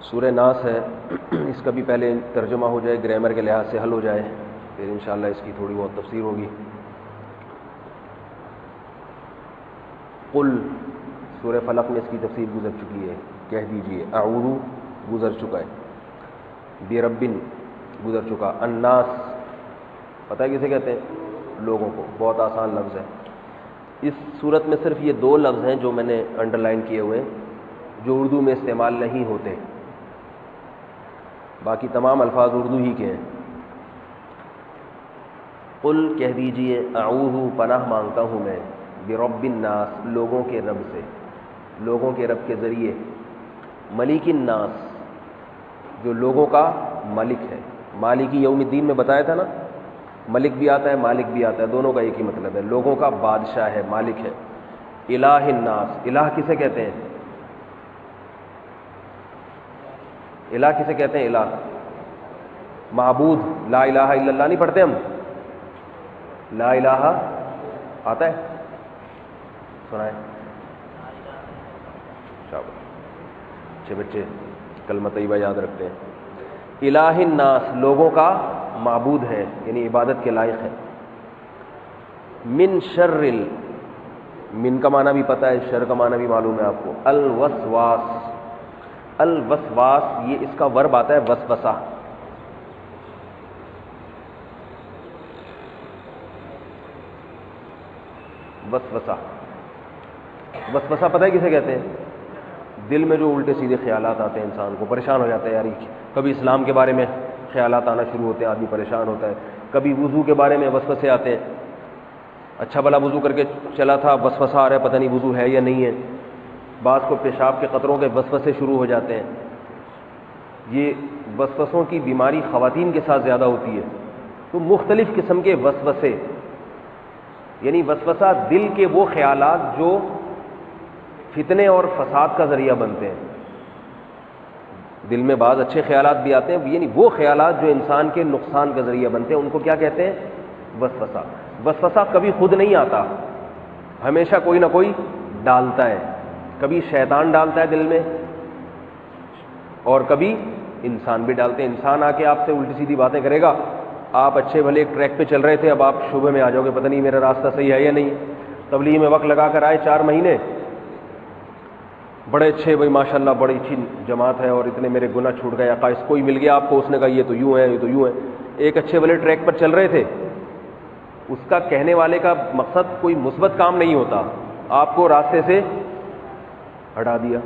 سورہ ناس ہے، اس کا بھی پہلے ترجمہ ہو جائے، گرامر کے لحاظ سے حل ہو جائے، پھر انشاءاللہ اس کی تھوڑی بہت تفسیر ہوگی۔ قل سورہ فلق میں اس کی تفسیر گزر چکی ہے، کہہ دیجئے، اعوذ گزر چکا ہے، بربن گزر چکا، الناس پتہ ہے کسے کہتے ہیں؟ لوگوں کو، بہت آسان لفظ ہے۔ اس صورت میں صرف یہ دو لفظ ہیں جو میں نے انڈر لائن کیے ہوئے، جو اردو میں استعمال نہیں ہوتے، باقی تمام الفاظ اردو ہی کے ہیں۔ قل کہہ دیجئے، اعوذ پناہ مانگتا ہوں میں، برب الناس لوگوں کے رب سے، لوگوں کے رب کے ذریعے، ملک الناس جو لوگوں کا ملک ہے۔ مالک یوم الدین میں بتایا تھا نا، ملک بھی آتا ہے مالک بھی آتا ہے، دونوں کا ایک ہی مطلب ہے، لوگوں کا بادشاہ ہے، مالک ہے۔ الہ الناس، الہ کسے کہتے ہیں؟ الہ کسے کہتے ہیں؟ الہ معبود، لا الہ الا اللہ نہیں پڑھتے ہم؟ لا الہ آتا ہے؟ سنائیں، شاباش، اچھے بچے کلمہ طیبہ یاد رکھتے ہیں۔ الہ الناس لوگوں کا معبود ہے، یعنی عبادت کے لائق ہے۔ من شر من کا معنی بھی پتہ ہے، شر کا معنی بھی معلوم ہے آپ کو۔ الوسواس، الوسواس یہ اس کا ورب آتا ہے وسوسہ، وسوسہ، وسوسہ پتہ ہے کسے کہتے ہیں؟ دل میں جو الٹے سیدھے خیالات آتے ہیں، انسان کو پریشان ہو جاتا ہے، یار کبھی اسلام کے بارے میں خیالات آنا شروع ہوتے ہیں، آدمی پریشان ہوتا ہے، کبھی وضو کے بارے میں وسوسے آتے ہیں، اچھا بھلا وضو کر کے چلا تھا، وسوسہ آ رہا ہے پتہ نہیں وضو ہے یا نہیں ہے، بعض کو پیشاب کے قطروں کے وسوسے شروع ہو جاتے ہیں۔ یہ وسوسوں کی بیماری خواتین کے ساتھ زیادہ ہوتی ہے، تو مختلف قسم کے وسوسے، یعنی وسوسہ دل کے وہ خیالات جو فتنے اور فساد کا ذریعہ بنتے ہیں۔ دل میں بعض اچھے خیالات بھی آتے ہیں، یعنی وہ خیالات جو انسان کے نقصان کا ذریعہ بنتے ہیں، ان کو کیا کہتے ہیں؟ وسوسہ۔ وسوسہ کبھی خود نہیں آتا، ہمیشہ کوئی نہ کوئی ڈالتا ہے، کبھی شیطان ڈالتا ہے دل میں، اور کبھی انسان بھی ڈالتے ہیں۔ انسان آ کے آپ سے الٹی سیدھی باتیں کرے گا، آپ اچھے بھلے ایک ٹریک پہ چل رہے تھے، اب آپ شبہ میں آ جاؤ گے، پتہ نہیں میرا راستہ صحیح ہے یا نہیں۔ تبلیغ میں وقت لگا کر آئے 4 مہینے، بڑے اچھے بھائی ماشاءاللہ بڑی اچھی جماعت ہے، اور اتنے میرے گناہ چھوٹ گئے، عقائد کوئی مل گیا آپ کو، اس نے کہا یہ تو یوں ہے، یہ تو یوں ہے۔ ایک اچھے بھلے ٹریک پر چل رہے تھے، اس کا کہنے والے کا مقصد کوئی مثبت کام نہیں ہوتا، آپ کو راستے سے ہٹا دیا۔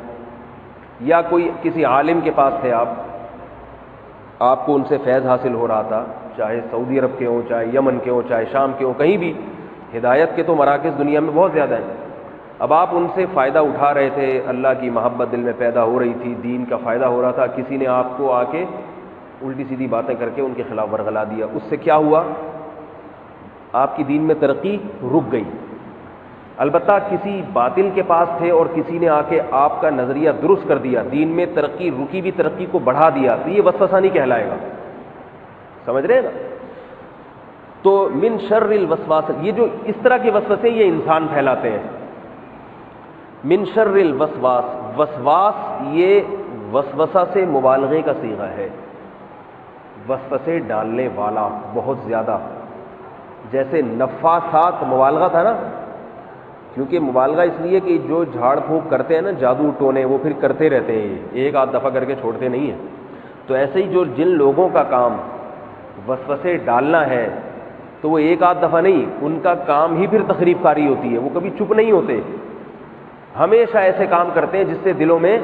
یا کوئی کسی عالم کے پاس تھے آپ کو ان سے فیض حاصل ہو رہا تھا، چاہے سعودی عرب کے ہوں، چاہے یمن کے ہوں، چاہے شام کے ہوں، کہیں بھی، ہدایت کے تو مراکز دنیا میں بہت زیادہ ہیں۔ اب آپ ان سے فائدہ اٹھا رہے تھے، اللہ کی محبت دل میں پیدا ہو رہی تھی، دین کا فائدہ ہو رہا تھا، کسی نے آپ کو آ کے الٹی سیدھی باتیں کر کے ان کے خلاف ورغلا دیا، اس سے کیا ہوا؟ آپ کی دین میں ترقی رک گئی۔ البتہ کسی باطل کے پاس تھے اور کسی نے آ کے آپ کا نظریہ درست کر دیا، دین میں ترقی رکی بھی ترقی کو بڑھا دیا، تو یہ وسوسہ نہیں کہلائے گا، سمجھ رہے ہیں نا؟ تو من شر الوسواس، یہ جو اس طرح کے وسوسے یہ انسان پھیلاتے ہیں۔ من شر الوسواس، وسواس یہ وسوسہ سے مبالغے کا صیغہ ہے، وسوسے ڈالنے والا بہت زیادہ، جیسے نفاثات مبالغہ تھا نا، کیونکہ مبالغہ اس لیے کہ جو جھاڑ پھونک کرتے ہیں نا، جادو ٹونے، وہ پھر کرتے رہتے ہیں، ایک آدھ دفعہ کر کے چھوڑتے نہیں ہیں۔ تو ایسے ہی جو جن لوگوں کا کام وسوسے ڈالنا ہے، تو وہ ایک آدھ دفعہ نہیں، ان کا کام ہی پھر تخریب کاری ہوتی ہے، وہ کبھی چپ نہیں ہوتے، ہمیشہ ایسے کام کرتے ہیں جس سے دلوں میں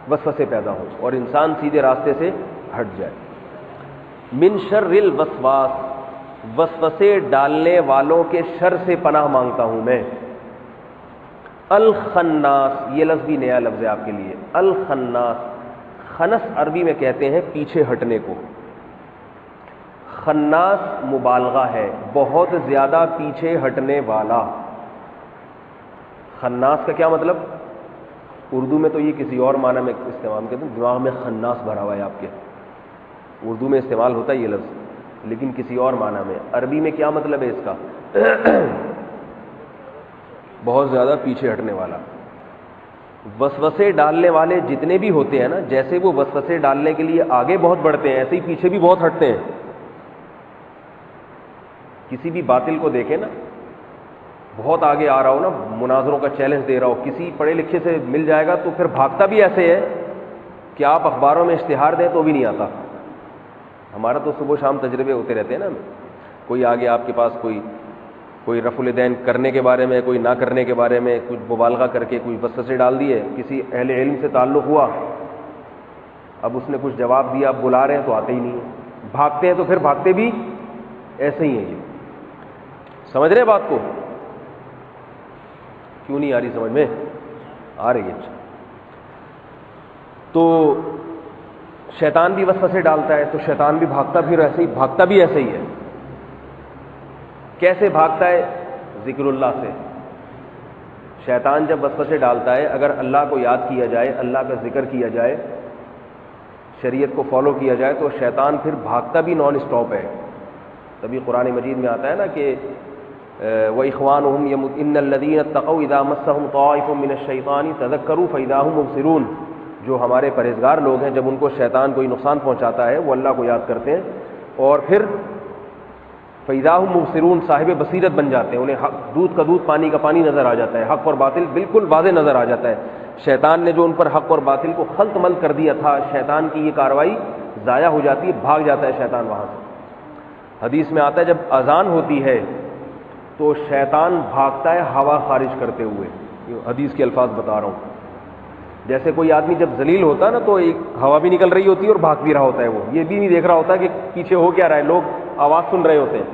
وسوسے پیدا ہوں اور انسان سیدھے راستے سے ہٹ جائے۔ من شر الوسواس، وسوسے ڈالنے والوں کے شر سے پناہ مانگتا ہوں میں۔ الخناس، یہ لفظ بھی نیا لفظ ہے آپ کے لیے۔ الخناس، خنس عربی میں کہتے ہیں پیچھے ہٹنے کو، خناس مبالغہ ہے، بہت زیادہ پیچھے ہٹنے والا۔ خناس کا کیا مطلب؟ اردو میں تو یہ کسی اور معنی میں استعمال کرتے ہیں، دماغ میں خناس بھرا ہوا ہے آپ کے، اردو میں استعمال ہوتا ہے یہ لفظ، لیکن کسی اور معنی میں۔ عربی میں کیا مطلب ہے اس کا؟ بہت زیادہ پیچھے ہٹنے والا۔ وسوسے ڈالنے والے جتنے بھی ہوتے ہیں نا، جیسے وہ وسوسے ڈالنے کے لیے آگے بہت بڑھتے ہیں، ایسے ہی پیچھے بھی بہت ہٹتے ہیں. کسی بھی باطل کو دیکھیں نا، بہت آگے آ رہا ہو نا، مناظروں کا چیلنج دے رہا ہو، کسی پڑھے لکھے سے مل جائے گا تو پھر بھاگتا بھی ایسے ہے کہ آپ اخباروں میں اشتہار دیں تو بھی نہیں آتا. ہمارا تو صبح شام تجربے ہوتے رہتے ہیں نا. کوئی آگے آپ کے پاس کوئی رفع الدین کرنے کے بارے میں، کوئی نہ کرنے کے بارے میں کچھ مبالغہ کر کے کوئی وسوسے ڈال دیے، کسی اہل علم سے تعلق ہوا، اب اس نے کچھ جواب دیا، آپ بلا رہے ہیں تو آتے ہی نہیں ہیں، بھاگتے ہیں تو پھر بھاگتے بھی ایسے ہی ہیں. یہ سمجھ رہے بات کو؟ کیوں نہیں آ رہی سمجھ میں؟ آ رہی ہے. اچھا، تو شیطان بھی وسوسے ڈالتا ہے، تو شیطان بھی بھاگتا بھی ایسے ہی ہے. کیسے بھاگتا ہے؟ ذکر اللہ سے. شیطان جب وسوسے ڈالتا ہے، اگر اللہ کو یاد کیا جائے، اللہ کا ذکر کیا جائے، شریعت کو فالو کیا جائے، تو شیطان پھر بھاگتا بھی نان اسٹاپ ہے. تبھی قرآن مجید میں آتا ہے نا کہ وَإِخْوَانُهُمْ إِنَّ الَّذِينَ اتَّقَوْا إِذَا مَسَّهُمْ طَائِفٌ مِّنَ الشَّيْطَانِ تَذَكَّرُوا فَإِذَا هُمْ مُبْصِرُونَ. جو ہمارے پرہیزگار لوگ ہیں، جب ان کو شیطان کوئی نقصان پہنچاتا ہے، وہ اللہ کو یاد کرتے ہیں اور پھر فَإِذَا هُمْ مُبْصِرُونَ، صاحب بصیرت بن جاتے ہیں، انہیں دودھ کا دودھ پانی کا پانی نظر آ جاتا ہے، حق اور باطل بالکل واضح نظر آ جاتا ہے. شیطان نے جو ان پر حق اور باطل کو خلط ملط کر دیا تھا، شیطان کی یہ کارروائی ضائع ہو جاتی ہے، بھاگ جاتا ہے شیطان وہاں سے. حدیث میں آتا ہے جب اذان ہوتی ہے تو شیطان بھاگتا ہے ہوا خارج کرتے ہوئے. حدیث کے الفاظ بتا رہا ہوں. جیسے کوئی آدمی جب ذلیل ہوتا ہے نا، تو ایک ہوا بھی نکل رہی ہوتی ہے اور بھاگ بھی رہا ہوتا ہے، وہ یہ بھی نہیں دیکھ رہا ہوتا کہ پیچھے ہو کیا رہا ہے، لوگ آواز سن رہے ہوتے ہیں.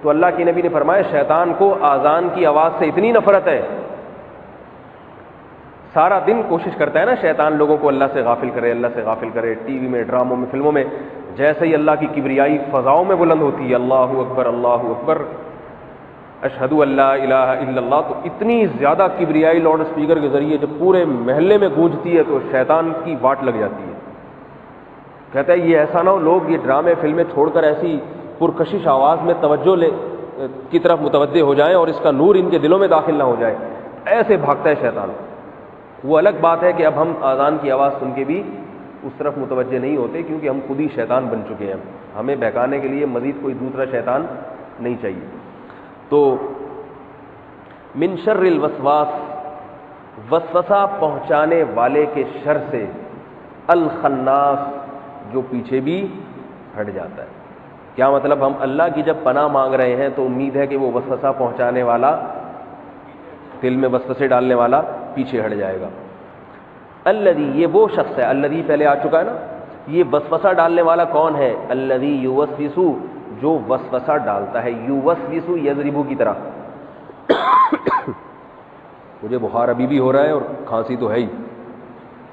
تو اللہ کے نبی نے فرمایا شیطان کو اذان کی آواز سے اتنی نفرت ہے، سارا دن کوشش کرتا ہے نا شیطان لوگوں کو اللہ سے غافل کرے، ٹی وی میں، ڈراموں میں، فلموں میں. جیسے ہی اللہ کی کبریائی فضاؤں میں بلند ہوتی ہے، اللہ اکبر اشہدو اللہ الہ الا اللہ، تو اتنی زیادہ کبریائی لاؤڈ اسپیکر کے ذریعے جب پورے محلے میں گونجتی ہے تو شیطان کی واٹ لگ جاتی ہے. کہتا ہے یہ ایسا نہ ہو لوگ یہ ڈرامے فلمیں چھوڑ کر ایسی پرکشش آواز میں توجہ کی طرف متوجہ ہو جائیں اور اس کا نور ان کے دلوں میں داخل نہ ہو جائے. ایسے بھاگتا ہے شیطان. وہ الگ بات ہے کہ اب ہم اذان کی آواز سن کے بھی اس طرف متوجہ نہیں ہوتے، کیونکہ ہم خود ہی شیطان بن چکے ہیں. ہمیں بہکانے کے لیے مزید کوئی دوسرا شیطان نہیں چاہیے. تو من شر الوسواس، وسوسہ پہنچانے والے کے شر سے، الخناس، جو پیچھے بھی ہٹ جاتا ہے. کیا مطلب؟ ہم اللہ کی جب پناہ مانگ رہے ہیں تو امید ہے کہ وہ وسوسہ پہنچانے والا، دل میں وسوسے ڈالنے والا پیچھے ہٹ جائے گا. الذی، یہ وہ شخص ہے، الذی پہلے آ چکا ہے نا. یہ وسوسہ ڈالنے والا کون ہے؟ الذی یوسوس، جو وسوسہ ڈالتا ہے. یوسوس یضربو کی طرح. مجھے بخار ابھی بھی ہو رہا ہے اور کھانسی تو ہے ہی،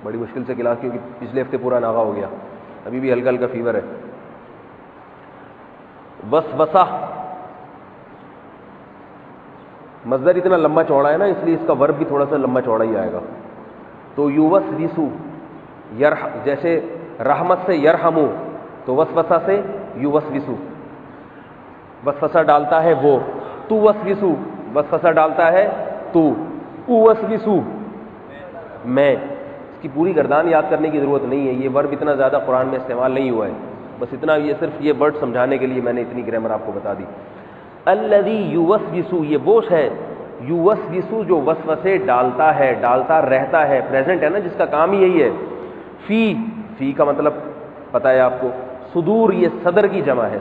بڑی مشکل سے کلاس، کیونکہ پچھلے ہفتے پورا ناغا ہو گیا، ابھی بھی ہلکا ہلکا فیور ہے. وسوسہ مصدر اتنا لمبا چوڑا ہے نا، اس لیے اس کا ورب بھی تھوڑا سا لمبا چوڑا ہی آئے گا. تو یوسوسو، جیسے رحمت سے یرحمو، تو وسوسہ سے یوسوسو، وسوسہ ڈالتا ہے وہ. تو وسوسو، وسوسہ ڈالتا ہے تو. اوسوسو، میں. اس کی پوری گردان یاد کرنے کی ضرورت نہیں ہے، یہ ورب اتنا زیادہ قرآن میں استعمال نہیں ہوا ہے، بس اتنا، یہ صرف یہ ورڈ سمجھانے کے لیے میں نے اتنی گرامر آپ کو بتا دی. الذی یوسوسو، یہ وہ ہے یوسوسو جو وسوسے ڈالتا ہے، ڈالتا رہتا ہے، پریزنٹ ہے نا، جس کا کام ہی یہی ہے. فی کا مطلب پتہ ہے آپ کو، صدور، یہ صدر کی جمع ہے.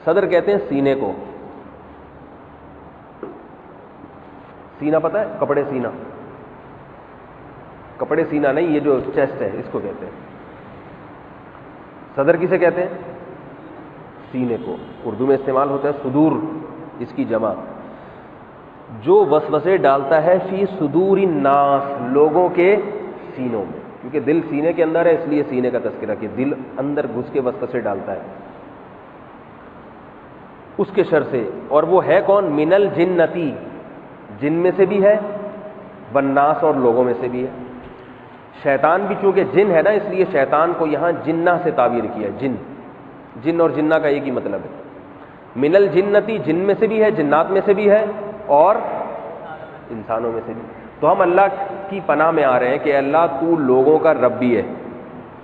صدر کہتے ہیں سینے کو. سینہ پتہ ہے؟ کپڑے سینہ، کپڑے سینہ نہیں، یہ جو چیسٹ ہے اس کو کہتے ہیں. صدر کسے کہتے ہیں؟ سینے کو. اردو میں استعمال ہوتا ہے صدور، اس کی جمع. جو وسوسے ڈالتا ہے فی صدور الناس، لوگوں کے سینوں میں، کیونکہ دل سینے کے اندر ہے، اس لیے سینے کا تذکرہ کہ دل اندر گھس کے وسوسے ڈالتا ہے، اس کے شر سے. اور وہ ہے کون؟ من الجنتی، جن میں سے بھی ہے، والناس، اور لوگوں میں سے بھی ہے. شیطان بھی چونکہ جن ہے نا، اس لیے شیطان کو یہاں جنہ سے تعبیر کیا. جن اور جنہ کا ایک ہی مطلب ہے. من الجنتی، جن میں سے بھی ہے، جنات میں سے بھی ہے، اور انسانوں میں سے بھی. تو ہم اللہ کی پناہ میں آ رہے ہیں کہ اللہ تو لوگوں کا رب بھی ہے.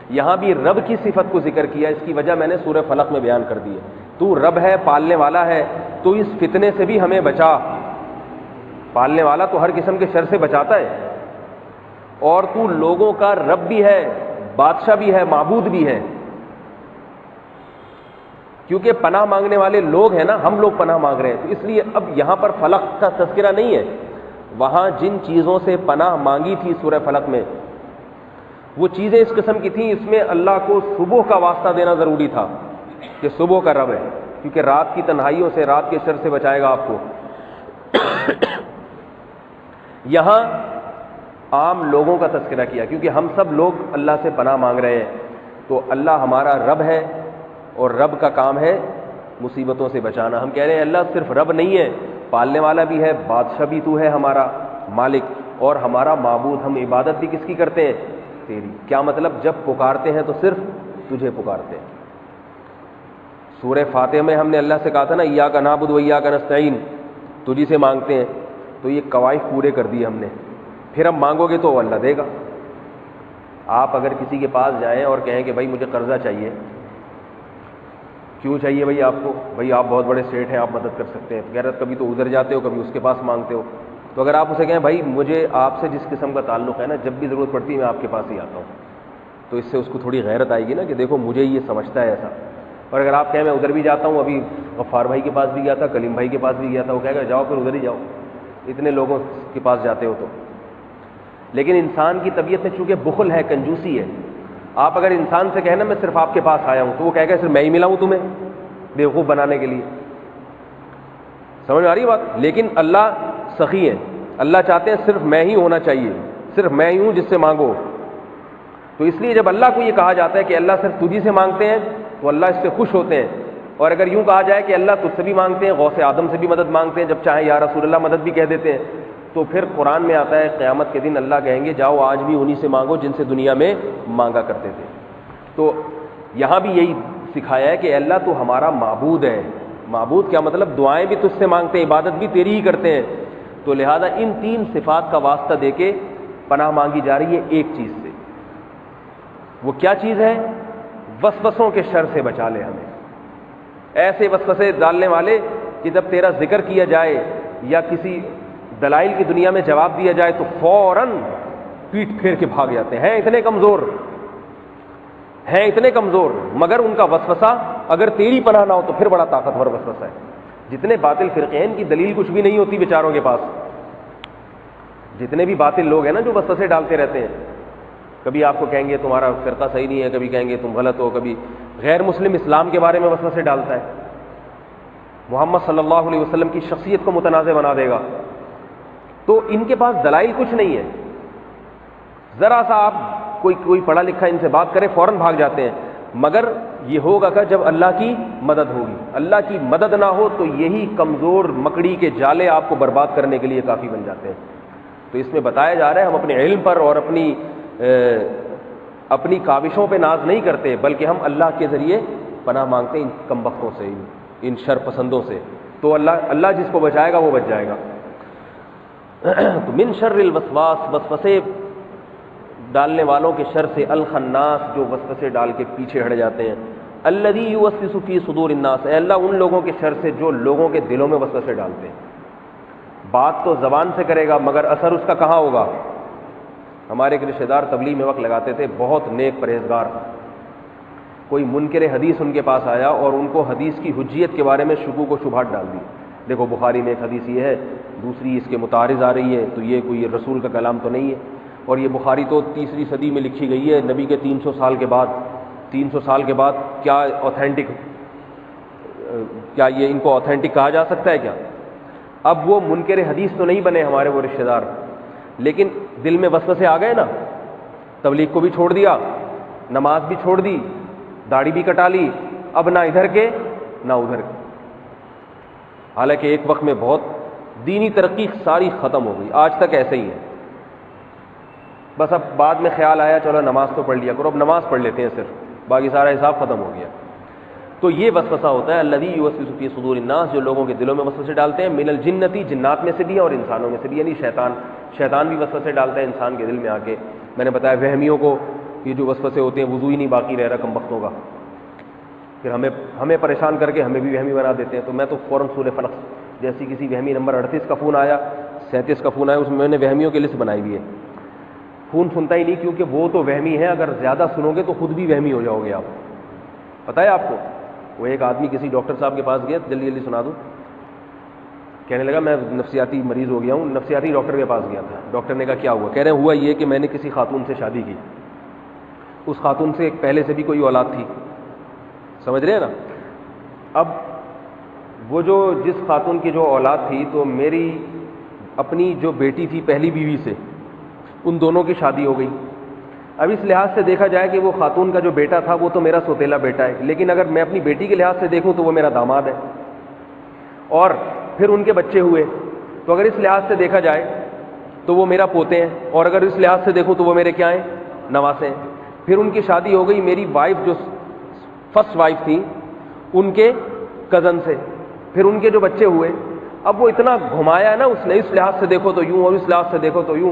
یہاں بھی رب کی صفت کو ذکر کیا, اس کی وجہ میں نے سورہ فلق میں بیان کر دی ہے. تو رب ہے, پالنے والا ہے, تو اس فتنے سے بھی ہمیں بچا. پالنے والا تو ہر قسم کے شر سے بچاتا ہے, اور تو لوگوں کا رب بھی ہے, بادشاہ بھی ہے, معبود بھی ہے. کیونکہ پناہ مانگنے والے لوگ ہیں نا, ہم لوگ پناہ مانگ رہے ہیں, تو اس لیے اب یہاں پر فلق کا تذکرہ نہیں ہے. وہاں جن چیزوں سے پناہ مانگی تھی سورہ فلق میں, وہ چیزیں اس قسم کی تھیں, اس میں اللہ کو صبح کا واسطہ دینا ضروری تھا کہ صبح کا رب ہے, کیونکہ رات کی تنہائیوں سے, رات کے شر سے بچائے گا آپ کو. یہاں عام لوگوں کا تذکرہ کیا, کیونکہ ہم سب لوگ اللہ سے پناہ مانگ رہے ہیں. تو اللہ ہمارا رب ہے, اور رب کا کام ہے مصیبتوں سے بچانا. ہم کہہ رہے ہیں اللہ صرف رب نہیں ہے, پالنے والا بھی ہے, بادشاہ بھی تو ہے ہمارا مالک, اور ہمارا معبود. ہم عبادت بھی کس کی کرتے ہیں؟ تیری. کیا مطلب؟ جب پکارتے ہیں تو صرف تجھے پکارتے ہیں. سورہ فاتحہ میں ہم نے اللہ سے کہا تھا نا, ایاک نعبد و ایاک نستعین, تجھی سے مانگتے ہیں. تو یہ قواعد پورے کر دیے ہم نے. پھر ہم مانگو گے تو اللہ دے گا. آپ اگر کسی کے پاس جائیں اور کہیں کہ بھائی مجھے قرضہ چاہیے, کیوں چاہیے بھائی آپ کو؟ بھائی آپ بہت بڑے سیٹ ہیں, آپ مدد کر سکتے ہیں. کہہ رہے کبھی تو ادھر جاتے ہو, کبھی اس کے پاس مانگتے ہو. تو اگر آپ اسے کہیں بھائی مجھے آپ سے جس قسم کا تعلق ہے نا, جب بھی ضرورت پڑتی ہے میں آپ کے پاس ہی آتا ہوں, تو اس سے اس کو تھوڑی غیرت آئے گی نا کہ دیکھو مجھے یہ سمجھتا ہے ایسا. اور اگر آپ کہیں میں ادھر بھی جاتا ہوں, ابھی غفار بھائی کے پاس بھی گیا تھا, کلیم بھائی کے پاس بھی گیا تھا, وہ کہے گا جاؤ پھر ادھر ہی جاؤ, اتنے لوگوں کے پاس جاتے ہو تو. لیکن انسان کی طبیعت میں چونکہ بخل ہے, کنجوسی ہے. آپ اگر انسان سے کہنا میں صرف آپ کے پاس آیا ہوں, تو وہ کہے گا صرف میں ہی ملا ہوں تمہیں بیوقوف بنانے کے لیے. سمجھ میں آ رہی بات؟ لیکن اللہ سخی ہے, اللہ چاہتے ہیں صرف میں ہی ہونا چاہیے, صرف میں ہی ہوں جس سے مانگو. تو اس لیے جب اللہ کو یہ کہا جاتا ہے کہ اللہ صرف تجھی سے مانگتے ہیں, تو اللہ اس سے خوش ہوتے ہیں. اور اگر یوں کہا جائے کہ اللہ تجھ سے بھی مانگتے ہیں, غوث آدم سے بھی مدد مانگتے ہیں, جب چاہیں یا رسول اللہ مدد بھی کہہ دیتے ہیں, تو پھر قرآن میں آتا ہے قیامت کے دن اللہ کہیں گے جاؤ آج بھی انہی سے مانگو جن سے دنیا میں مانگا کرتے تھے. تو یہاں بھی یہی سکھایا ہے کہ اللہ تو ہمارا معبود ہے. معبود کیا مطلب؟ دعائیں بھی تجھ سے مانگتے ہیں, عبادت بھی تیری ہی کرتے ہیں. تو لہذا ان تین صفات کا واسطہ دے کے پناہ مانگی جا رہی ہے ایک چیز سے. وہ کیا چیز ہے؟ وسوسوں کے شر سے بچا لے ہمیں. ایسے وسوسے ڈالنے والے کہ جب تیرا ذکر کیا جائے یا کسی دلائل کی دنیا میں جواب دیا جائے تو فوراً پیٹ پھیر کے بھاگ جاتے ہیں. اتنے کمزور ہیں, اتنے کمزور, مگر ان کا وسوسہ اگر تیری پناہ نہ ہو تو پھر بڑا طاقتور وسوسہ ہے. جتنے باطل فرقے ہیں ان کی دلیل کچھ بھی نہیں ہوتی بیچاروں کے پاس. جتنے بھی باطل لوگ ہیں نا جو وسوسے ڈالتے رہتے ہیں, کبھی آپ کو کہیں گے تمہارا فرقہ صحیح نہیں ہے, کبھی کہیں گے تم غلط ہو, کبھی غیر مسلم اسلام کے بارے میں وسوسے ڈالتا ہے, محمد صلی اللہ علیہ وسلم کی شخصیت کو متنازع بنا دے گا. تو ان کے پاس دلائل کچھ نہیں ہے. ذرا سا آپ کوئی پڑھا لکھا ان سے بات کرے فوراً بھاگ جاتے ہیں. مگر یہ ہوگا کہ جب اللہ کی مدد ہوگی. اللہ کی مدد نہ ہو تو یہی کمزور مکڑی کے جالے آپ کو برباد کرنے کے لیے کافی بن جاتے ہیں. تو اس میں بتایا جا رہا ہے ہم اپنے علم پر اور اپنی کاوشوں پہ ناز نہیں کرتے, بلکہ ہم اللہ کے ذریعے پناہ مانگتے ہیں ان کم بختوں سے, ان شر پسندوں سے. تو اللہ جس کو بچائے گا وہ بچ جائے گا. تو من شر الوسواس, وسوسے ڈالنے والوں کے شر سے, الخناس, جو وسوسے ڈال کے پیچھے ہٹ جاتے ہیں, الذی یوسوس فی صدور الناس, اے اللہ ان لوگوں کے شر سے جو لوگوں کے دلوں میں وسوسے ڈالتے ہیں. بات تو زبان سے کرے گا مگر اثر اس کا کہاں ہوگا؟ ہمارے ایک رشتہ دار تبلیغ میں وقت لگاتے تھے, بہت نیک پرہیزگار. کوئی منکر حدیث ان کے پاس آیا اور ان کو حدیث کی حجیت کے بارے میں شکوک و شبہات ڈال دی. دیکھو بخاری میں ایک حدیث یہ ہے, دوسری اس کے متعارض آ رہی ہے, تو یہ کوئی رسول کا کلام تو نہیں ہے. اور یہ بخاری تو 3 صدی میں لکھی گئی ہے, نبی کے 300 سال کے بعد. 300 سال کے بعد کیا اوتھینٹک, کیا یہ ان کو اوتھینٹک کہا جا سکتا ہے کیا؟ اب وہ منکر حدیث تو نہیں بنے ہمارے وہ رشتہ دار, لیکن دل میں وسوسے آ گئے نا, تبلیغ کو بھی چھوڑ دیا, نماز بھی چھوڑ دی, داڑھی بھی کٹا لی, اب نہ ادھر کے نہ ادھر کے. حالانکہ ایک وقت میں بہت دینی ترقی ساری ختم ہو گئی, آج تک ایسے ہی ہے. بس اب بعد میں خیال آیا چلو نماز تو پڑھ لیا کرو, اب نماز پڑھ لیتے ہیں صرف, باقی سارا حساب ختم ہو گیا. تو یہ وسوسہ ہوتا ہے الذی یوسوس فی صدور الناس, جو لوگوں کے دلوں میں وسوسے ڈالتے ہیں, من الجنتی, جنات میں سے بھی اور انسانوں میں سے بھی, یعنی شیطان. شیطان بھی وسوسے ڈالتا ہے انسان کے دل میں آ کے. میں نے بتایا وہمیوں کو یہ جو وسوسے ہوتے ہیں وضو ہی نہیں باقی رہ رہا کم بختوں کا, پھر ہمیں پریشان کر کے ہمیں بھی وہمی بنا دیتے ہیں. تو میں تو فوراً سورہ فلق جیسی کسی وہمی نمبر 38 کا فون آیا, 37 کا فون آیا, اس میں نے وہمیوں کی لسٹ بنائی ہوئی ہے. فون سنتا ہی نہیں, کیونکہ وہ تو وہمی ہے, اگر زیادہ سنو گے تو خود بھی وہمی ہو جاؤ گے آپ. پتہ ہے آپ کو, وہ ایک آدمی کسی ڈاکٹر صاحب کے پاس گیا, جلدی جلدی سنا دوں, کہنے لگا میں نفسیاتی مریض ہو گیا ہوں, نفسیاتی ڈاکٹر کے پاس گیا تھا. ڈاکٹر نے کہا کیا ہوا؟ کہہ رہے ہیں ہوا یہ کہ میں نے کسی خاتون سے شادی کی, اس خاتون سے پہلے سے بھی کوئی اولاد تھی, سمجھ رہے ہیں نا. اب وہ جو جس خاتون کی جو اولاد تھی, تو میری اپنی جو بیٹی تھی پہلی بیوی سے, ان دونوں کی شادی ہو گئی. اب اس لحاظ سے دیکھا جائے کہ وہ خاتون کا جو بیٹا تھا وہ تو میرا سوتیلا بیٹا ہے, لیکن اگر میں اپنی بیٹی کے لحاظ سے دیکھوں تو وہ میرا داماد ہے, اور پھر ان کے بچے ہوئے, تو اگر اس لحاظ سے دیکھا جائے تو وہ میرا پوتے ہیں, اور اگر اس لحاظ سے دیکھوں تو وہ میرے کیا ہیں, نواسے ہیں. پھر ان کی شادی ہو گئی میری وائف جو فرسٹ وائف تھی ان کے کزن سے, پھر ان کے جو بچے ہوئے. اب وہ اتنا گھمایا ہے نا اس نے, اس لحاظ سے دیکھو تو یوں اور اس لحاظ سے دیکھو تو یوں,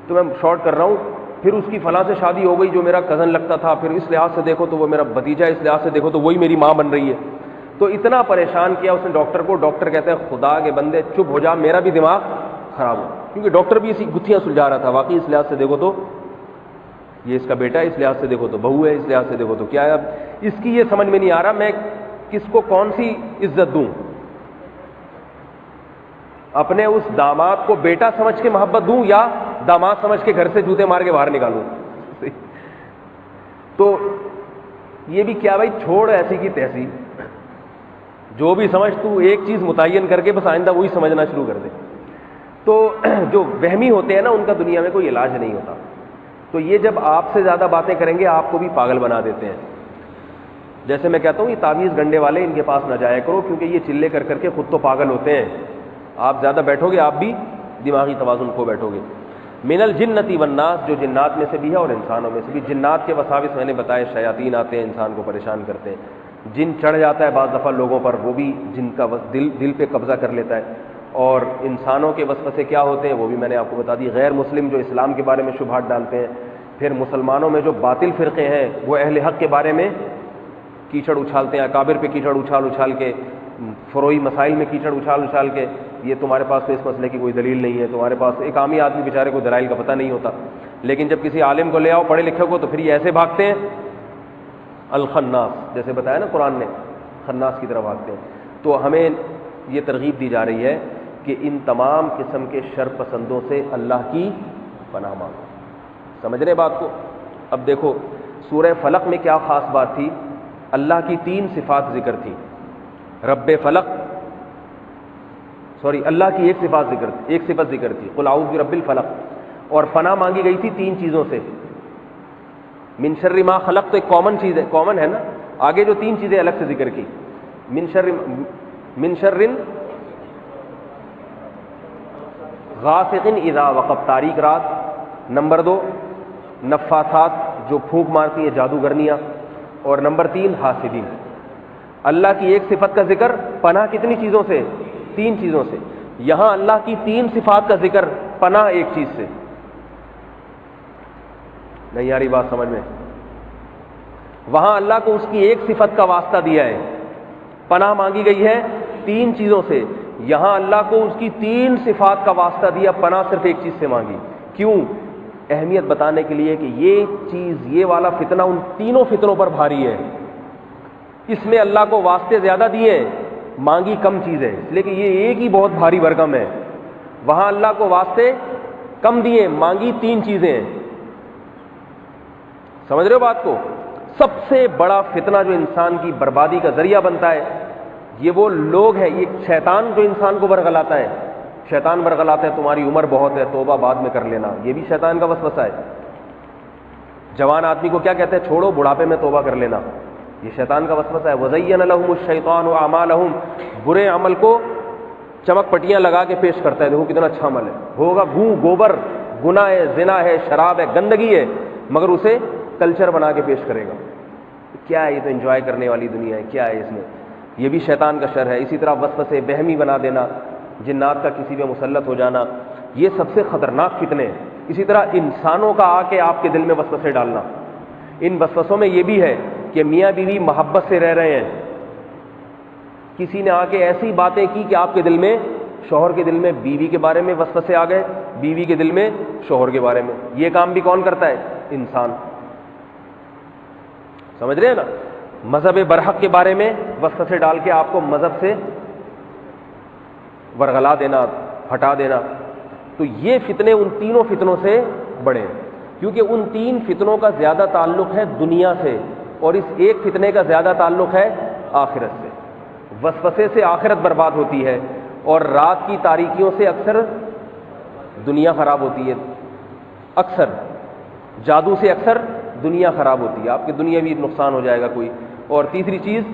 تو میں شارٹ کر رہا ہوں. پھر اس کی فلاں سے شادی ہو گئی جو میرا کزن لگتا تھا, پھر اس لحاظ سے دیکھو تو وہ میرا بھتیجا, اس لحاظ سے دیکھو تو وہی میری ماں بن رہی ہے. تو اتنا پریشان کیا اس نے ڈاکٹر کو. ڈاکٹر کہتے ہیں خدا کے بندے چپ ہو جا, میرا بھی دماغ خراب ہو, کیونکہ ڈاکٹر بھی اسی گتھیاں سلجھا رہا تھا. واقعی اس لحاظ سے دیکھو تو یہ اس کا بیٹا ہے, اس لحاظ سے دیکھو تو بہو ہے, اس لحاظ سے دیکھو تو کیا ہے. اب اس کی یہ سمجھ میں نہیں آ رہا میں کس کو کون سی عزت دوں, اپنے اس داماد کو بیٹا سمجھ کے محبت دوں یا داماد سمجھ کے گھر سے جوتے مار کے باہر نکالوں. تو یہ بھی کیا بھائی, چھوڑ ایسی کی تیسی, جو بھی سمجھ تو ایک چیز متعین کر کے بس آئندہ وہی سمجھنا شروع کر دے. تو جو وہمی ہوتے ہیں نا ان کا دنیا میں کوئی علاج نہیں ہوتا. تو یہ جب آپ سے زیادہ باتیں کریں گے آپ کو بھی پاگل بنا دیتے ہیں. جیسے میں کہتا ہوں یہ تعویذ گنڈے والے ان کے پاس نہ جایا کرو, کیونکہ یہ چلے کر کر کے خود تو پاگل ہوتے ہیں. آپ زیادہ بیٹھو گے آپ بھی دماغی توازن کھو بیٹھو گے. من الجنتی والناس, جو جنات میں سے بھی ہے اور انسانوں میں سے بھی. جنات کے وساوس میں نے بتایا, شیاطین آتے ہیں انسان کو پریشان کرتے ہیں. جن چڑھ جاتا ہے بعض دفعہ لوگوں پر, وہ بھی جن کا دل پہ قبضہ کر لیتا ہے. اور انسانوں کے وسوسے کیا ہوتے ہیں وہ بھی میں نے آپ کو بتا دی. غیر مسلم جو اسلام کے بارے میں شبہات ڈالتے ہیں, پھر مسلمانوں میں جو باطل فرقے ہیں وہ اہل حق کے بارے میں کیچڑ اچھالتے ہیں, اکابر پہ کیچڑ اچھال کے, فروعی مسائل میں کیچڑ اچھال کے. یہ تمہارے پاس تو اس مسئلے کی کوئی دلیل نہیں ہے, تمہارے پاس ایک عامی آدمی بیچارے کو دلائل کا پتہ نہیں ہوتا. لیکن جب کسی عالم کو لے آؤ پڑھے لکھے کو تو پھر یہ ایسے بھاگتے ہیں الخناس, جیسے بتایا نا قرآن نے, خناس کی طرف بھاگتے ہیں. تو ہمیں یہ ترغیب دی جا رہی ہے کہ ان تمام قسم کے شر پسندوں سے اللہ کی پناہ مانگو. سمجھ رہے بات کو؟ اب دیکھو سورہ فلق میں کیا خاص بات تھی, اللہ کی 3 صفات ذکر تھی. رب فلق, اللہ کی ایک صفت ذکر تھی, قل اعوذ برب الفلق, اور پناہ مانگی گئی تھی 3 چیزوں سے. من شر ما خلق تو ایک کامن چیز ہے, کامن ہے نا. آگے جو 3 چیزیں الگ سے ذکر کی, من شر غاسق اذا وقب, تاریک رات. نمبر 2 نفاثات, جو پھونک مارتی ہیں جادوگرنیاں. اور نمبر 3 حاسدین. اللہ کی ایک صفت کا ذکر, پناہ کتنی چیزوں سے؟ 3 چیزوں سے. یہاں اللہ کی 3 صفات کا ذکر, پناہ ایک چیز سے. نہیں یاری بات سمجھ میں؟ وہاں اللہ کو اس کی ایک صفت کا واسطہ دیا ہے, پناہ مانگی گئی ہے 3 چیزوں سے. یہاں اللہ کو اس کی 3 صفات کا واسطہ دیا, پناہ صرف ایک چیز سے مانگی. کیوں؟ اہمیت بتانے کے لیے کہ یہ چیز, یہ والا فتنہ ان تینوں فتنوں پر بھاری ہے. اس میں اللہ کو واسطے زیادہ دیے, مانگی کم چیز ہے, لیکن یہ ایک ہی بہت بھاری بھرکم ہے. وہاں اللہ کو واسطے کم دیے, مانگی 3 چیزیں ہیں. سمجھ رہے ہو بات کو؟ سب سے بڑا فتنہ جو انسان کی بربادی کا ذریعہ بنتا ہے, یہ وہ لوگ ہیں, یہ شیطان جو انسان کو برگلاتا ہے. شیطان برگلاتا ہے تمہاری عمر بہت ہے, توبہ بعد میں کر لینا. یہ بھی شیطان کا وسوسہ ہے. جوان آدمی کو کیا کہتے ہیں, چھوڑو بڑھاپے میں توبہ کر لینا. یہ شیطان کا وسوسہ ہے. وَزَيَّنَ لَهُمُ الشَّيْطَانُ أَعْمَالَهُمْ, برے عمل کو چمک پٹیاں لگا کے پیش کرتا ہے, دیکھو کتنا اچھا عمل ہے. ہوگا گوبر, گناہ ہے, زنا ہے, شراب ہے, گندگی ہے, مگر اسے کلچر بنا کے پیش کرے گا. کیا ہے یہ, تو انجوائے کرنے والی دنیا ہے, کیا ہے اس میں؟ یہ بھی شیطان کا شر ہے. اسی طرح وسوسے, بہمی بنا دینا, جنات کا کسی پہ مسلط ہو جانا, یہ سب سے خطرناک فتنے ہیں. اسی طرح انسانوں کا آ کے آپ کے دل میں وسوسے ڈالنا. ان وسوسوں میں یہ بھی ہے کہ میاں بیوی محبت سے رہ رہے ہیں, کسی نے آ کے ایسی باتیں کی کہ آپ کے دل میں, شوہر کے دل میں بیوی کے بارے میں وسوسے آ گئے, بیوی کے دل میں شوہر کے بارے میں. یہ کام بھی کون کرتا ہے؟ انسان. سمجھ رہے ہیں نا؟ مذہب برحق کے بارے میں وسوسے ڈال کے آپ کو مذہب سے ورغلا دینا, ہٹا دینا. تو یہ فتنے ان تینوں فتنوں سے بڑے ہیں, کیونکہ ان تین فتنوں کا زیادہ تعلق ہے دنیا سے, اور اس ایک فتنے کا زیادہ تعلق ہے آخرت سے. وسوسے سے آخرت برباد ہوتی ہے, اور رات کی تاریکیوں سے اکثر دنیا خراب ہوتی ہے. اکثر جادو سے اکثر دنیا خراب ہوتی ہے, آپ کی دنیا بھی نقصان ہو جائے گا کوئی. اور تیسری چیز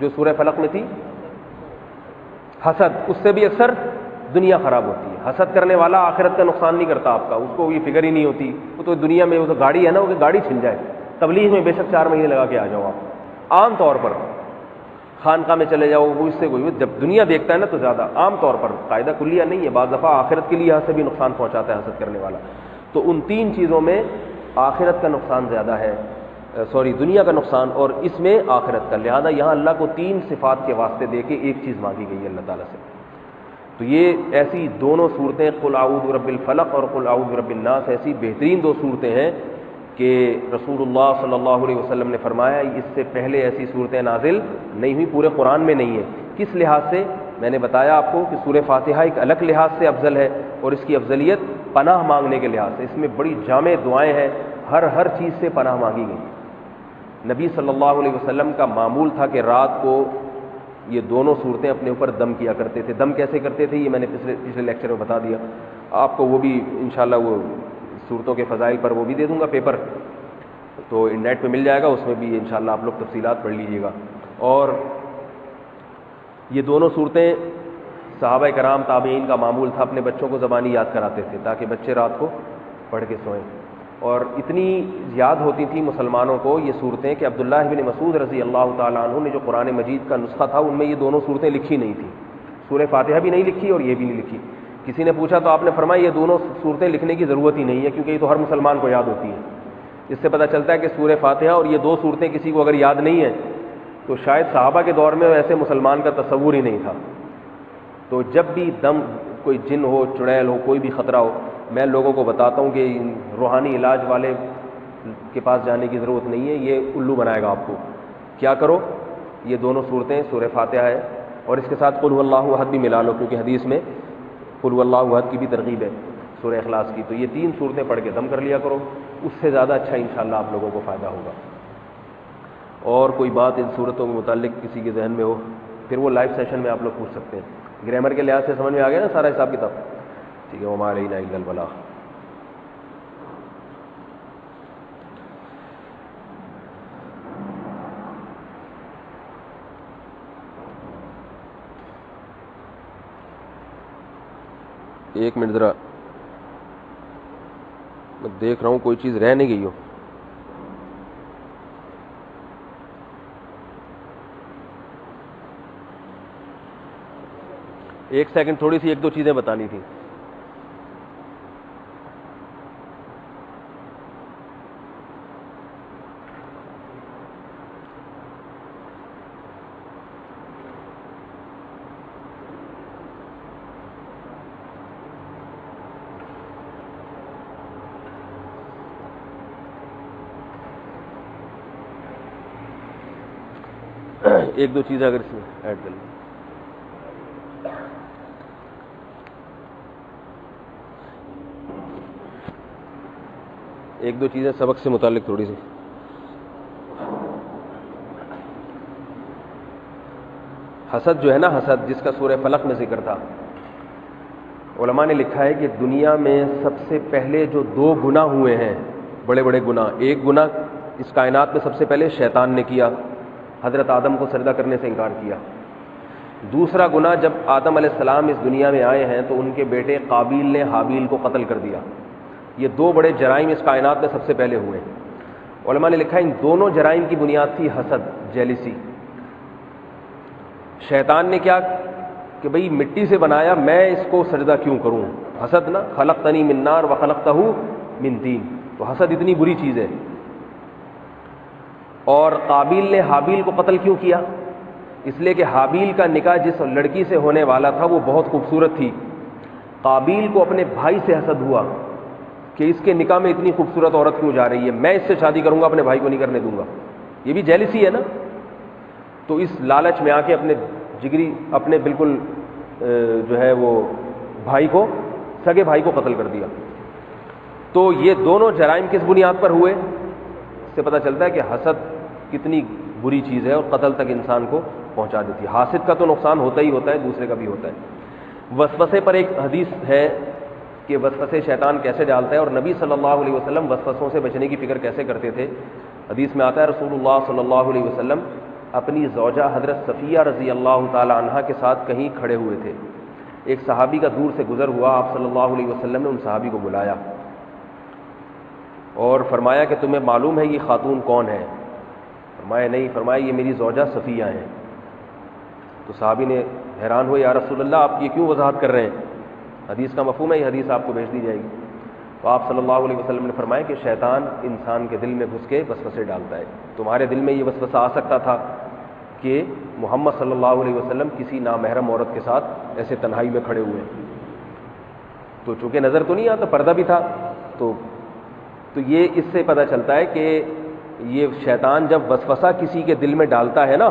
جو سورہ فلق میں تھی, حسد, اس سے بھی اکثر دنیا خراب ہوتی ہے. حسد کرنے والا آخرت کا نقصان نہیں کرتا آپ کا, اس کو یہ فکر ہی نہیں ہوتی. وہ تو دنیا میں وہ تو گاڑی ہے نا, وہ گاڑی چھن جائے. تبلیغ میں بے شک 4 مہینے لگا کے آ جاؤ آپ, عام طور پر خانقاہ میں چلے جاؤ, وہ اس سے کوئی, جب دنیا دیکھتا ہے نا تو زیادہ, عام طور پر قاعدہ کلیہ نہیں ہے, بعض دفعہ آخرت کے لیے یہاں سے بھی نقصان پہنچاتا ہے حسد کرنے والا. تو ان تین چیزوں میں آخرت کا نقصان زیادہ ہے, دنیا کا نقصان, اور اس میں آخرت کا. لہذا یہاں اللہ کو 3 صفات کے واسطے دے کے ایک چیز مانگی گئی ہے اللہ تعالیٰ سے. تو یہ ایسی دونوں صورتیں, قل اعوذ برب الفلق اور قل اعوذ برب الناس, ایسی بہترین 2 صورتیں ہیں کہ رسول اللہ صلی اللہ علیہ وسلم نے فرمایا اس سے پہلے ایسی صورتیں نازل نہیں ہوئی, پورے قرآن میں نہیں ہے. کس لحاظ سے؟ میں نے بتایا آپ کو کہ سورہ فاتحہ ایک الگ لحاظ سے افضل ہے, اور اس کی افضلیت پناہ مانگنے کے لحاظ سے. اس میں بڑی جامع دعائیں ہیں, ہر چیز سے پناہ مانگی گئی. نبی صلی اللہ علیہ وسلم کا معمول تھا کہ رات کو یہ دونوں صورتیں اپنے اوپر دم کیا کرتے تھے. دم کیسے کرتے تھے یہ میں نے پچھلے لیکچر میں بتا دیا آپ کو. وہ بھی انشاءاللہ وہ صورتوں کے فضائل پر وہ بھی دے دوں گا پیپر, تو نیٹ پہ مل جائے گا, اس میں بھی انشاءاللہ آپ لوگ تفصیلات پڑھ لیجیے گا. اور یہ دونوں صورتیں صحابہ کرام تابعین کا معمول تھا, اپنے بچوں کو زبانی یاد کراتے تھے تاکہ بچے رات کو پڑھ کے سوئیں. اور اتنی یاد ہوتی تھی مسلمانوں کو یہ صورتیں کہ عبداللہ بن مسعود رضی اللہ تعالیٰ عنہ نے جو قرآن مجید کا نسخہ تھا ان میں یہ دونوں صورتیں لکھی نہیں تھیں. سورہ فاتحہ بھی نہیں لکھی اور یہ بھی نہیں لکھی. کسی نے پوچھا تو آپ نے فرمایا یہ دونوں صورتیں لکھنے کی ضرورت ہی نہیں ہے, کیونکہ یہ تو ہر مسلمان کو یاد ہوتی ہیں. اس سے پتہ چلتا ہے کہ سورہ فاتحہ اور یہ 2 صورتیں کسی کو اگر یاد نہیں ہیں تو شاید صحابہ کے دور میں ایسے مسلمان کا تصور ہی نہیں تھا. تو جب بھی دم, کوئی جن ہو, چڑیل ہو, کوئی بھی خطرہ ہو, میں لوگوں کو بتاتا ہوں کہ روحانی علاج والے کے پاس جانے کی ضرورت نہیں ہے, یہ الو بنائے گا آپ کو. کیا کرو, یہ دونوں صورتیں سورہ فاتحہ ہے اور اس کے ساتھ قل هو اللہ احد بھی ملا لو, کیونکہ حدیث میں قل هو اللہ احد کی بھی ترغیب ہے, سورہ اخلاص کی. تو یہ 3 صورتیں پڑھ کے دم کر لیا کرو, اس سے زیادہ اچھا انشاءاللہ آپ لوگوں کو فائدہ ہوگا. اور کوئی بات ان صورتوں کے متعلق کسی کے ذہن میں ہو پھر وہ لائیو سیشن میں آپ لوگ پوچھ سکتے ہیں. گرامر کے لحاظ سے سمجھ میں آ گیا نا سارا حساب کتاب؟ ٹھیک ہے. وما علینا الا البلاغ. ایک منٹ ذرا, میں دیکھ رہا ہوں کوئی چیز رہ نہیں گئی ہو. ایک سیکنڈ, تھوڑی سی 1-2 چیزیں بتانی تھی. ایک دو چیزیں اگر اس میں ایڈ کر لیں. ایک دو چیزیں سبق سے متعلق تھوڑی سی. حسد جو ہے نا, حسد جس کا سورہ فلق میں ذکر تھا, علماء نے لکھا ہے کہ دنیا میں سب سے پہلے جو 2 گناہ ہوئے ہیں, بڑے بڑے گناہ, ایک گناہ اس کائنات میں سب سے پہلے شیطان نے کیا, حضرت آدم کو سجدہ کرنے سے انکار کیا. دوسرا گناہ جب آدم علیہ السلام اس دنیا میں آئے ہیں تو ان کے بیٹے قابیل نے حابیل کو قتل کر دیا. یہ 2 بڑے جرائم اس کائنات میں سب سے پہلے ہوئے. علماء نے لکھا ان دونوں جرائم کی بنیاد تھی حسد, جیلیسی. شیطان نے کیا کہ بھئی مٹی سے بنایا، میں اس کو سجدہ کیوں کروں؟ حسد نا، خلقتنی من نار وخلقتہ من طین، تو حسد اتنی بری چیز ہے۔ اور قابیل نے حابیل کو قتل کیوں کیا؟ اس لیے کہ حابیل کا نکاح جس لڑکی سے ہونے والا تھا وہ بہت خوبصورت تھی، قابیل کو اپنے بھائی سے حسد ہوا کہ اس کے نکاح میں اتنی خوبصورت عورت کیوں جا رہی ہے، میں اس سے شادی کروں گا، اپنے بھائی کو نہیں کرنے دوں گا۔ یہ بھی جیلسی ہے نا۔ تو اس لالچ میں آ کے اپنے جگری، اپنے بالکل جو ہے وہ بھائی کو، سگے بھائی کو قتل کر دیا۔ تو یہ دونوں جرائم کس بنیاد پر ہوئے؟ اس سے پتہ چلتا ہے کہ حسد کتنی بری چیز ہے اور قتل تک انسان کو پہنچا دیتی ہے۔ حاسد کا تو نقصان ہوتا ہی ہوتا ہے، دوسرے کا بھی ہوتا ہے۔ وسوسے پر ایک حدیث ہے کہ وسوسے شیطان کیسے ڈالتا ہے، اور نبی صلی اللہ علیہ وسلم وسوسوں سے بچنے کی فکر کیسے کرتے تھے۔ حدیث میں آتا ہے رسول اللہ صلی اللہ علیہ وسلم اپنی زوجہ حضرت صفیہ رضی اللہ تعالی عنہا کے ساتھ کہیں کھڑے ہوئے تھے، ایک صحابی کا دور سے گزر ہوا، آپ صلی اللہ علیہ وسلم نے ان صحابی کو بلایا اور فرمایا کہ تمہیں معلوم ہے یہ خاتون کون ہے؟ فرمایا نہیں۔ فرمایا یہ میری زوجہ صفیہ ہیں۔ تو صحابی نے حیران ہوئے، یا رسول اللہ آپ یہ کیوں وضاحت کر رہے ہیں؟ حدیث کا مفہوم ہے، یہ حدیث آپ کو بھیج دی جائے گی۔ تو آپ صلی اللہ علیہ وسلم نے فرمایا کہ شیطان انسان کے دل میں گھس کے وسوسے ڈالتا ہے۔ تمہارے دل میں یہ وسوسہ آ سکتا تھا کہ محمد صلی اللہ علیہ وسلم کسی نامحرم عورت کے ساتھ ایسے تنہائی میں کھڑے ہوئے، تو چونکہ نظر تو نہیں آتا، پردہ بھی تھا، تو یہ اس سے پتہ چلتا ہے کہ یہ شیطان جب وسوسہ کسی کے دل میں ڈالتا ہے نا،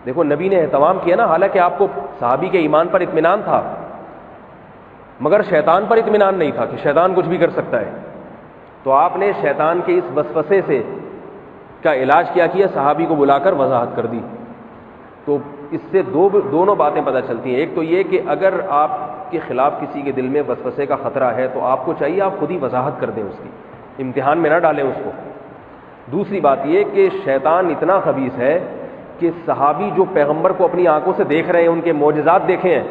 دیکھو نبی نے اہتمام کیا نا، حالانکہ آپ کو صحابی کے ایمان پر اطمینان تھا، مگر شیطان پر اطمینان نہیں تھا کہ شیطان کچھ بھی کر سکتا ہے، تو آپ نے شیطان کے اس وسوسے سے کا علاج کیا کیا؟ صحابی کو بلا کر وضاحت کر دی۔ تو اس سے دونوں باتیں پتہ چلتی ہیں۔ ایک تو یہ کہ اگر آپ کے خلاف کسی کے دل میں وسوسے کا خطرہ ہے تو آپ کو چاہیے آپ خود ہی وضاحت کر دیں، اس کی امتحان میں نہ ڈالیں اس کو۔ دوسری بات یہ کہ شیطان اتنا خبیث ہے کہ صحابی جو پیغمبر کو اپنی آنکھوں سے دیکھ رہے ہیں، ان کے معجزات دیکھے ہیں،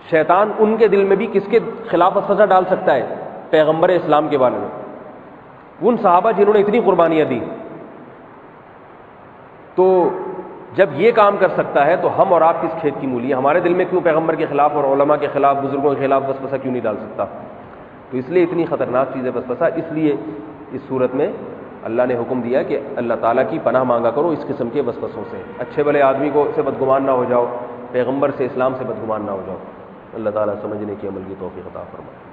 شیطان ان کے دل میں بھی کس کے خلاف وسوسہ ڈال سکتا ہے؟ پیغمبر اسلام کے بارے میں، ان صحابہ جنہوں نے اتنی قربانیاں دی۔ تو جب یہ کام کر سکتا ہے تو ہم اور آپ کس کھیت کی مولی ہیں؟ ہمارے دل میں کیوں پیغمبر کے خلاف اور علماء کے خلاف، بزرگوں کے خلاف وسوسہ کیوں نہیں ڈال سکتا؟ تو اس لیے اتنی خطرناک چیز ہے وسوسہ۔ اس لیے اس صورت میں اللہ نے حکم دیا کہ اللہ تعالیٰ کی پناہ مانگا کرو اس قسم کے وسوسوں سے، اچھے بھلے آدمی کو سے بدگمان نہ ہو جاؤ، پیغمبر سے، اسلام سے بدگمان نہ ہو جاؤ۔ اللہ تعالیٰ سمجھنے کی، عمل کی توفیق عطا فرمائے۔